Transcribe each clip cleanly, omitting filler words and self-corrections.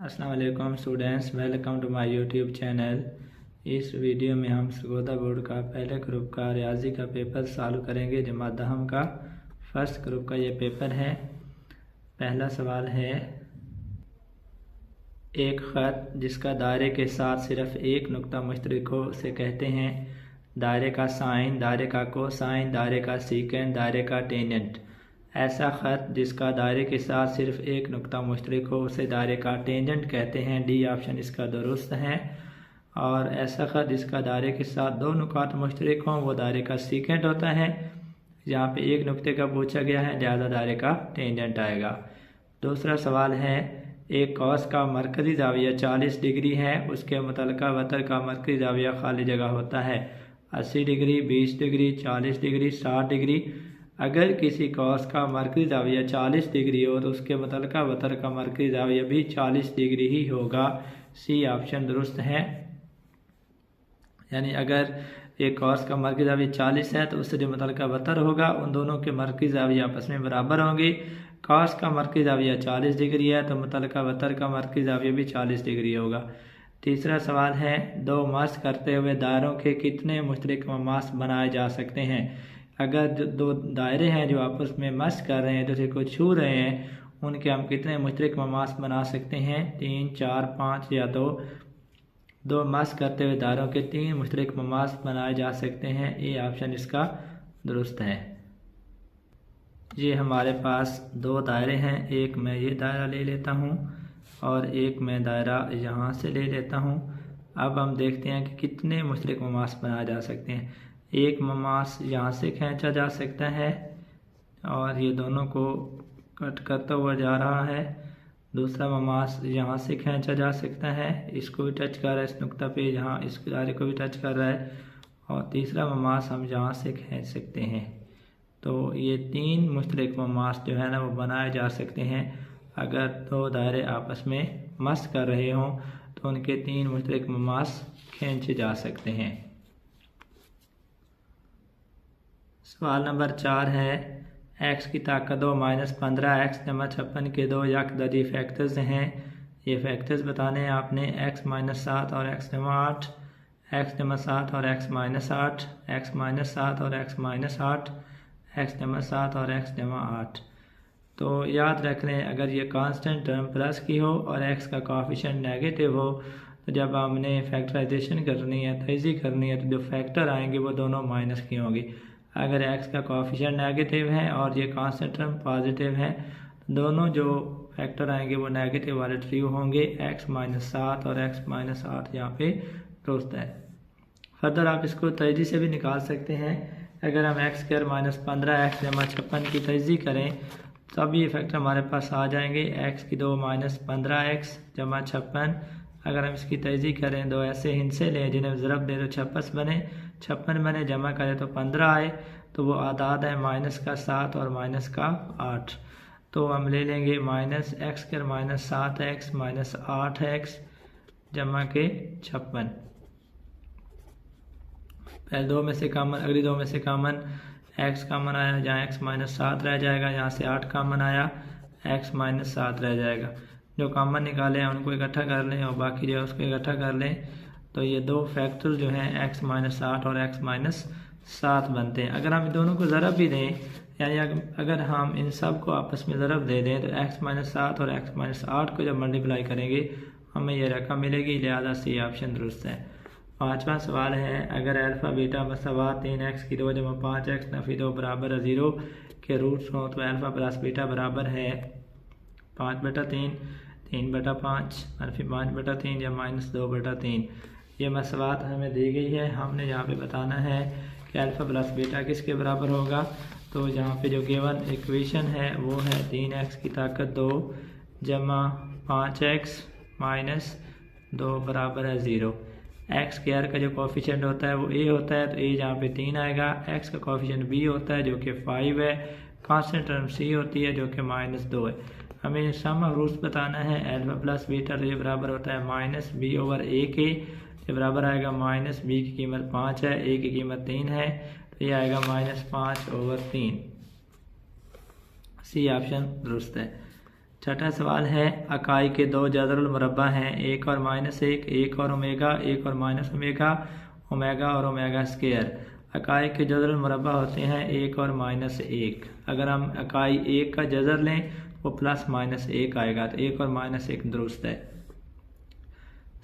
अस्सलाम वालेकुम students, welcome to my YouTube channel. इस वीडियो में हम सरगोदा बोर्ड का पहले ग्रुप का रियाजी का पेपर सॉल्व करेंगे। जमात दहम का फर्स्ट ग्रुप का ये पेपर है। पहला सवाल है, एक ख़त जिसका दायरे के साथ सिर्फ एक नुक्ता मुश्तरक हो उसे कहते हैं दायरे का साइन, दायरे का कोसाइन, दायरे का सीकेंड, दायरे का टेंजेंट। ऐसा ख़त जिसका दायरे के साथ सिर्फ एक नुक्ता मुश्तरक हो उसे दायरे का टेंजेंट कहते हैं। डी ऑप्शन इसका दुरुस्त है। और ऐसा ख़त जिसका दायरे के साथ दो नुकात मुश्तरक हों वो दायरे का सीकेंड होता है। यहाँ पे एक नुक्ते का पूछा गया है, ज़्यादा दायरे का टेंजेंट आएगा। दूसरा सवाल है, एक कॉस का मरकज़ी ज़ाविया 40 डिग्री है, उसके मुतल्लिका वतर का मरकज़ी ज़ाविया खाली जगह होता है 80 डिग्री, 20 डिग्री, 40 डिग्री, 60 डिग्री। अगर किसी कॉस का मरकज़ी ज़ाविया 40 डिग्री हो तो उसके मुतल्लिका वतर का मरकज़ी ज़ाविया भी 40 डिग्री ही होगा। सी ऑप्शन दुरुस्त है। यानी अगर एक कॉस का मरकज़ी ज़ाविया 40 है तो उससे जो मुतल्लिका वतर होगा उन दोनों के मरकज़ी ज़ाविया आपस में बराबर होंगे। कॉस का मरकज़ी ज़ाविया 40 डिग्री है तो मुतल्लिका वतर का मरकज़ी ज़ाविया भी 40 डिग्री होगा। तीसरा सवाल है, दो मस करते हुए दायरों के कितने मुश्तरक ममास बनाए जा सकते हैं। अगर जो दो दायरे हैं जो आपस में मस कर रहे हैं, दूसरे को छू रहे हैं, उनके हम कितने मुश्तरक ममास बना सकते हैं, 3, 4, 5 या 2। दो मस करते हुए दायरों के 3 मुश्तरक ममास बनाए जा सकते हैं। ये ऑप्शन इसका दुरुस्त है। ये हमारे पास दो दायरे हैं, एक मैं ये दायरा ले लेता हूँ और एक मैं दायरा यहाँ से ले लेता हूँ। अब हम देखते हैं कि कितने मुश्तरक ममास बनाए जा सकते हैं। एक ममास यहाँ से खींचा जा सकता है और ये दोनों को कट करता हुआ जा रहा है। दूसरा ममास यहाँ से खींचा जा सकता है, इसको भी टच कर रहा है इस नुक्ता पे, यहाँ इस दायरे को भी टच कर रहा है। और तीसरा ममास हम यहाँ से खींच सकते हैं। तो ये 3 मुश्तरक ममास जो है ना वो बनाए जा सकते हैं। अगर दो दायरे आपस में मस कर रहे हों तो उनके 3 मुश्तरक ममास खींचे जा सकते हैं। सवाल नंबर 4 है, x की ताकत 2 - 15 x जमा 56 के 2 यकदरी फैक्टर्स हैं। ये फैक्टर्स बताने हैं आपने, x - 7 और x जमा 8, x जमा 7 और x - 8, x - 7 और x - 8, x जमा 7 और x जमा 8। तो याद रख लें, अगर ये कांस्टेंट टर्म प्लस की हो और x का कोएफिशिएंट नेगेटिव हो तो जब हमने फैक्टराइजेशन करनी है, तज़ीह करनी है, तो जो फैक्टर आएंगे वो दोनों माइनस की होंगी। अगर x का कोएफिशिएंट नेगेटिव है और ये कांस्टेंट टर्म पॉजिटिव है तो दोनों जो फैक्टर आएंगे वो नेगेटिव वाले ट्रू होंगे। x - 7 और x - 8 यहाँ पे दुरुस्त है। फर्दर आप इसको तज़ीह से भी निकाल सकते हैं। अगर हम x² - 15 x जमा 56 की तज़ीह करें तब ये फैक्टर हमारे पास आ जाएंगे। x की 2 - 15 x जमा 56। अगर हम इसकी तज़ीह करें, दो ऐसे हिस्से लें जिन्हें ज़रब दें तो 56 बने, जमा करें तो 15 आए, तो वो आदाद है माइनस का 7 और माइनस का 8। तो हम ले लेंगे -x² - 7x - 8x जमा के 56। पहले दो में से कॉमन, अगली दो में से कॉमन x कॉमन आया, जहाँ x - 7 रह जाएगा, यहाँ से 8 कॉमन आया, x - 7 रह जाएगा। जो कॉमन निकाले हैं उनको इकट्ठा कर लें और बाकी जो है उसको इकट्ठा कर लें। तो ये दो फैक्टर जो हैं x - 8 और x - 7 बनते हैं। अगर हम इन दोनों को ज़रब भी दें, यानी अगर हम इन सब को आपस में ज़रब दे दें तो x - 7 और x - 8 को जब मल्टीप्लाई करेंगे हमें ये रकम मिलेगी। लिहाजा सी ऑप्शन दुरुस्त है। 5वां सवाल है, अगर अल्फ़ा बीटा मसावात 3x की 2 जमा 5x नफ़ी 2 बराबर 0 के रूट्स हों तो अल्फ़ा प्लस बीटा बराबर है 5/3, 3/5, -5/3 या -2/3। ये मसावात हमें दी गई है, हमने यहाँ पे बताना है कि अल्फ़ा प्लस बीटा किसके बराबर होगा। तो यहाँ पे जो गिवन इक्वेशन है वो है 3x की ताकत 2 जमा 5x माइनस 2 बराबर है 0। x² का जो कोएफिशिएंट होता है वो a होता है, तो a जहाँ पे 3 आएगा। x का कोएफिशिएंट b होता है जो कि 5 है। कांस्टेंट टर्म c होती है जो कि -2 है। हमें सम ऑफ रूट्स बताना है। अल्फ़ा प्लस बीटा तो ये बराबर होता है -b/a के, ये बराबर आएगा -b की कीमत 5 है, a की कीमत 3 है, तो ये आएगा -5/3। सी ऑप्शन दुरुस्त है। छठा सवाल है अकाई के दो जदरुल मुरब्बा हैं, एक और -1, एक और ओमेगा, एक और माइनस ओमेगा, ओमेगा और ओमेगा स्क्वायर। अकाई के जदरुल मुरब्बा होते हैं 1 और -1। अगर हम अकाई 1 का जजर लें वो +-1 आएगा, तो 1 और -1 दुरुस्त है।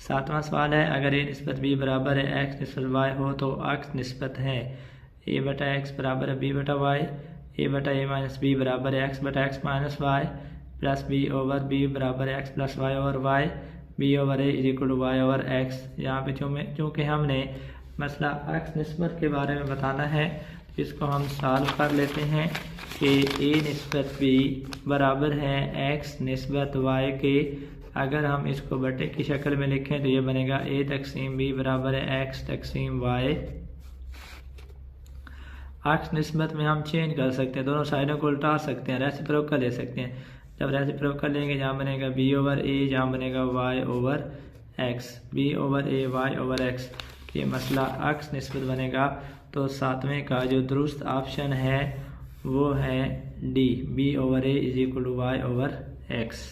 सातवां सवाल है अगर a निस्बत b बराबर है x निस्बत y हो तो x निस्बत है a बटा x बराबर है b बटा y, a बटा a माइनस b बराबर है x बटा x माइनस y plus b over b बराबर है x plus y over y, b over a is equal to y over x। यहाँ पे चूँकि हमने मसला x निस्बत के बारे में बताना है तो इसको हम सॉल्व कर लेते हैं कि a निस्बत b बराबर है x निस्बत y के। अगर हम इसको बटे की शक्ल में लिखें तो ये बनेगा a तकसीम b बराबर है x तकसीम y। x निस्बत में हम चेंज कर सकते हैं, दोनों साइडों को उल्टा सकते हैं, रेसिप्रोकल ले सकते हैं। जब रेसिप्रोकल लेंगे जहाँ बनेगा b ओवर a, जहाँ बनेगा y over x, b over a y over x। ये मसला x निस्बत बनेगा। तो सातवें का जो दुरुस्त ऑप्शन है वो है D, b over a is equal to y over x।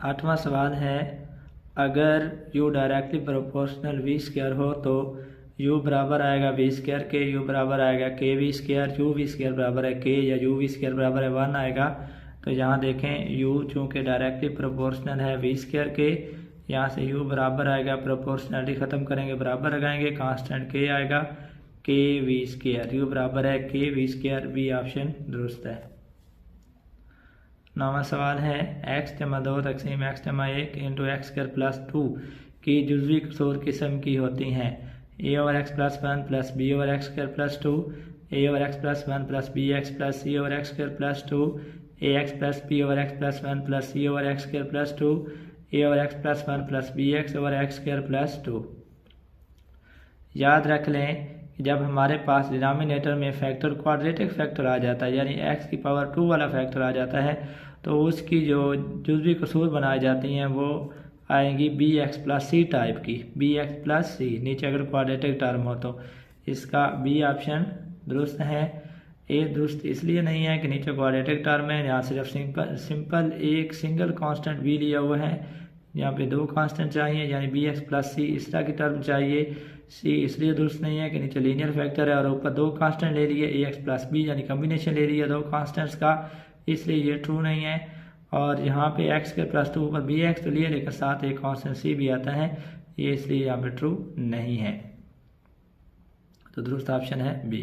आठवां सवाल है अगर u directly proportional v square हो तो u बराबर आएगा v स्क्वायर के, u बराबर आएगा k v square, u v square बराबर है k या u v स्क्वायर बराबर है 1 आएगा। तो यहाँ देखें u चूँकि डायरेक्टली प्रोपोर्शनल है v स्क्वायर के, यहाँ से u बराबर आएगा, प्रोपोर्शनलिटी ख़त्म करेंगे बराबर लगाएंगे, कांस्टेंट k आएगा k v स्क्वायर, u बराबर है k v square, B option दुरुस्त है। नौवां सवाल है x जमा 2 तकसीम x जमा 1 इंटू एक्स स्क्वायर प्लस 2 की जुज़वी कसूर किस्म की होती हैं a over x plus 1 plus b over x square plus 2, a over x plus 1 plus B x plus c over x square plus 2, a x plus b over x plus 1 plus c over x square plus 2, a over x plus 1 plus B x over x square plus 2। याद रख लें जब हमारे पास denominator में factor quadratic factor आ जाता है, यानी x की पावर 2 वाला फैक्टर आ जाता है, तो उसकी जो जुज़वी कसूर बनाई जाती हैं वो आएंगी B x plus C type की, बी एक्स प्लस सी, नीचे अगर क्वाड्रेटिक टर्म हो तो। इसका बी ऑप्शन दुरुस्त है। ए दुरुस्त इसलिए नहीं है कि नीचे क्वाड्रेटिक टर्म है, यहाँ सिर्फ सिंपल एक सिंगल कांस्टेंट बी लिया हुआ है, यहाँ पे दो कांस्टेंट चाहिए यानी बी एक्स प्लस सी इस तरह की टर्म चाहिए। सी इसलिए दुरुस्त नहीं है कि नीचे लीनियर फैक्टर है और ऊपर दो कांस्टेंट ले लिए ए एक्स प्लस बी, यानी कम्बिनेशन ले लिया दो कांस्टेंट्स का, इसलिए ये ट्रू नहीं है। और यहाँ पे x के प्लस 2 ऊपर बी एक्स तो लिए लेकिन साथ एक कांस्टेंट सी भी आता है, ये इसलिए यहाँ पे ट्रू नहीं है। तो दुरुस्त ऑप्शन है बी।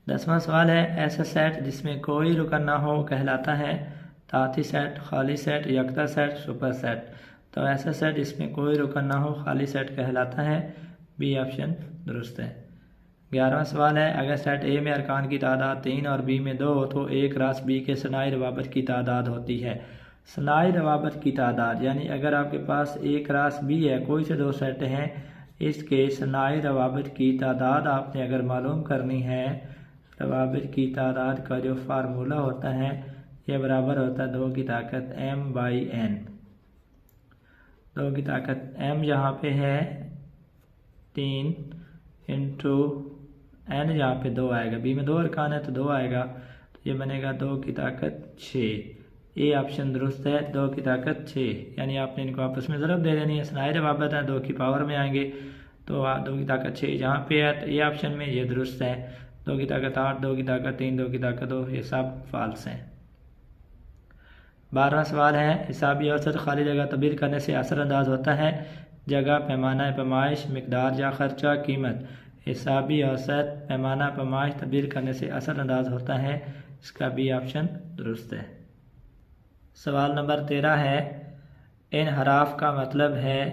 10वां सवाल है ऐसा सेट जिसमें कोई रुकन ना हो कहलाता है ताती सेट, खाली सेट, यकता सेट, सुपर सेट। तो ऐसा सेट जिसमें कोई रुकन ना हो खाली सेट कहलाता है, बी ऑप्शन दुरुस्त है। 11वां सवाल है अगर सेट ए में अरकान की तादाद 3 और बी में 2 हो तो ए क्रॉस बी के सनाई रवाबत की तादाद होती है। सनाई रवाबत की तादाद यानी अगर आपके पास ए क्रॉस बी है, कोई से दो सेट हैं, इसके सनाई रवाबत की तादाद आपने अगर मालूम करनी है, रवाबत की तादाद का जो फार्मूला होता है यह बराबर होता है 2 की ताकत m/n। 2 की ताकत m जहाँ पे है 3 इंटू n जहाँ पे 2 आएगा, बी में 2 अरकान है तो 2 आएगा, तो ये बनेगा 2 की ताकत 6। ए ऑप्शन दुरुस्त है, 2 की ताकत 6, यानी आपने इनको आपस में ज़रब दे देनी है, सनाई रवाबत है 2 की पावर में आएंगे तो 2 की ताकत 6 जहाँ पे है तो ए ऑप्शन में ये दुरुस्त है। 2 की ताकत 8, 2 की ताकत 3, 2 की ताकत 2, ये सब फाल्स हैं। 12वां सवाल है हिसाबी औसत खाली जगह तब्दील करने से असरअंदाज होता है, जगह, पैमाना, पैमाइश, मिकदार या खर्चा, कीमत। हिसाबी औसत, पैमाना, पैमाइश तब्दील करने से असरअंदाज होता है, इसका बी ऑप्शन दुरुस्त है। सवाल नंबर 13 है इनहराफ का मतलब है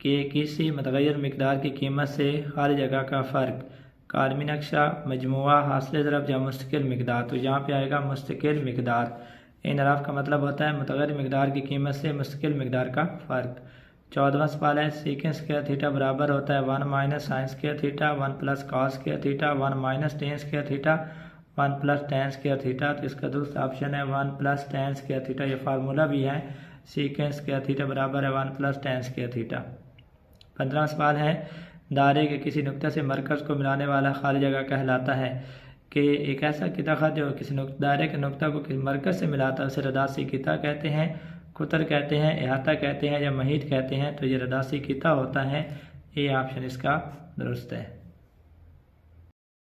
कि किसी मुतग़य्यर मिकदार की कीमत से खाली जगह का फ़र्क, कालमी नक्शा, मजमुआ, हासिल ज़रब या मुस्तकिल मिकदार। तो यहाँ पे आएगा मुस्तकिल मिकदार। इनहराफ का मतलब होता है मुतग़य्यर मिकदार की कीमत से मुस्तकिल मिकदार का फ़र्क। 14वां सवाल है सीकेंड स्क्वायर थीटा बराबर होता है 1 minus sine square theta, 1 plus cos square theta, 1 minus ten square theta, 1 plus ten square theta. तो इसका दुरुस्त ऑप्शन है 1 प्लस टेन स्क्वायर थीटा। ये फार्मूला भी है, सीकेंड स्क्वायर थीटा बराबर है 1 प्लस टेन स्क्वायर थीटा। 15वां सवाल है दायरे के किसी नुक्ते से मरकज़ को मिलाने वाला खाली जगह कहलाता है। कि एक ऐसा किता ख़त जो किसी दायरे के नुक्ता को किसी मरकज़ से मिलाता है उसे रदासी किता कहते हैं, कुतर कहते हैं, अहाता कहते हैं या महीत कहते हैं। तो ये रदासी किता होता है। ये ऑप्शन इसका दुरुस्त है।